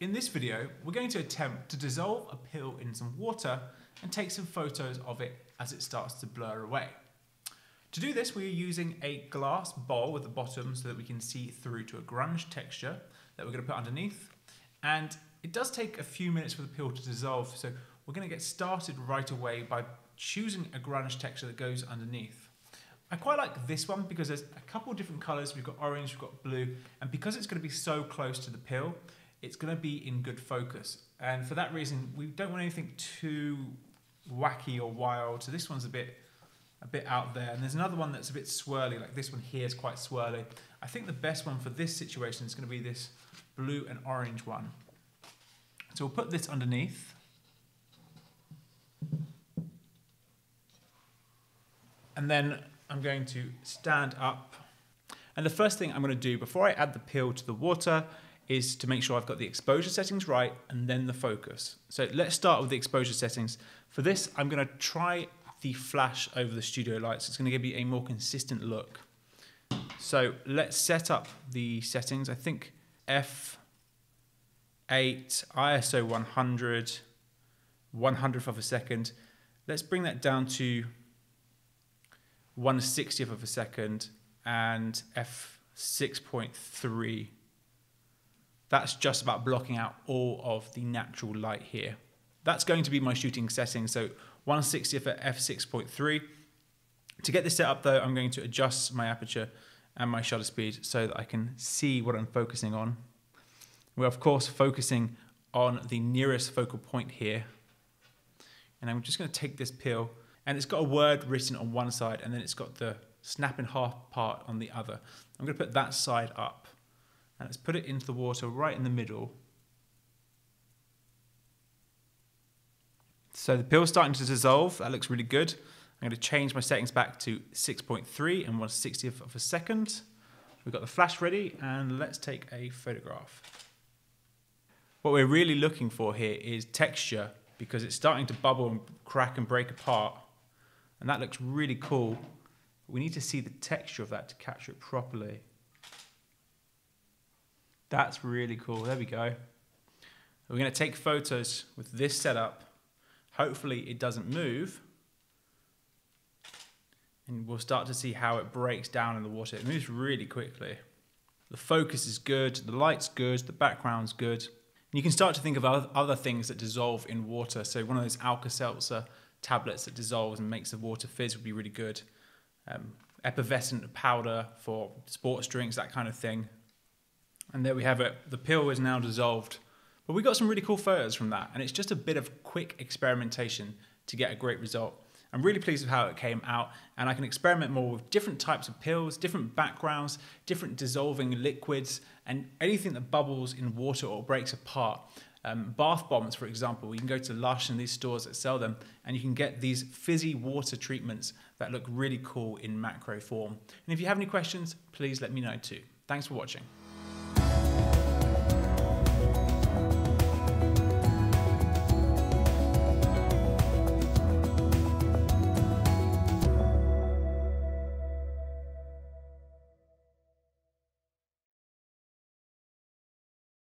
In this video, we're going to attempt to dissolve a pill in some water and take some photos of it as it starts to blur away. To do this, we're using a glass bowl at the bottom so that we can see through to a grunge texture that we're going to put underneath. And it does take a few minutes for the pill to dissolve, so we're going to get started right away by choosing a grunge texture that goes underneath. I quite like this one because there's a couple of different colours. We've got orange, we've got blue, and because it's going to be so close to the pill, it's going to be in good focus. And for that reason, we don't want anything too wacky or wild. So this one's a bit out there. And there's another one that's a bit swirly, like this one here is quite swirly. I think the best one for this situation is going to be this blue and orange one. So we'll put this underneath. And then I'm going to stand up. And the first thing I'm going to do before I add the pill to the water is to make sure I've got the exposure settings right and then the focus. So let's start with the exposure settings. For this, I'm going to try the flash over the studio lights. It's going to give you a more consistent look. So let's set up the settings. I think F8, ISO 100, 100th of a second. Let's bring that down to 1/60th of a second and F6.3. That's just about blocking out all of the natural light here. That's going to be my shooting setting, so 1/60th at f6.3. To get this set up though, I'm going to adjust my aperture and my shutter speed so that I can see what I'm focusing on. We're of course focusing on the nearest focal point here. And I'm just going to take this pill, and it's got a word written on one side and then it's got the snap in half part on the other. I'm going to put that side up. And let's put it into the water right in the middle. So the pill's starting to dissolve. That looks really good. I'm going to change my settings back to 6.3 and 1/60th of a second. We've got the flash ready, and let's take a photograph. What we're really looking for here is texture, because it's starting to bubble and crack and break apart. And that looks really cool. We need to see the texture of that to capture it properly. That's really cool. There we go. We're going to take photos with this setup. Hopefully it doesn't move. And we'll start to see how it breaks down in the water. It moves really quickly. The focus is good, the light's good, the background's good. And you can start to think of other things that dissolve in water. So one of those Alka-Seltzer tablets that dissolves and makes the water fizz would be really good. Effervescent powder for sports drinks, that kind of thing. And there we have it. The pill is now dissolved. But we got some really cool photos from that. And it's just a bit of quick experimentation to get a great result. I'm really pleased with how it came out. And I can experiment more with different types of pills, different backgrounds, different dissolving liquids, and anything that bubbles in water or breaks apart. Bath bombs, for example. You can go to Lush and these stores that sell them, and you can get these fizzy water treatments that look really cool in macro form. And if you have any questions, please let me know too. Thanks for watching.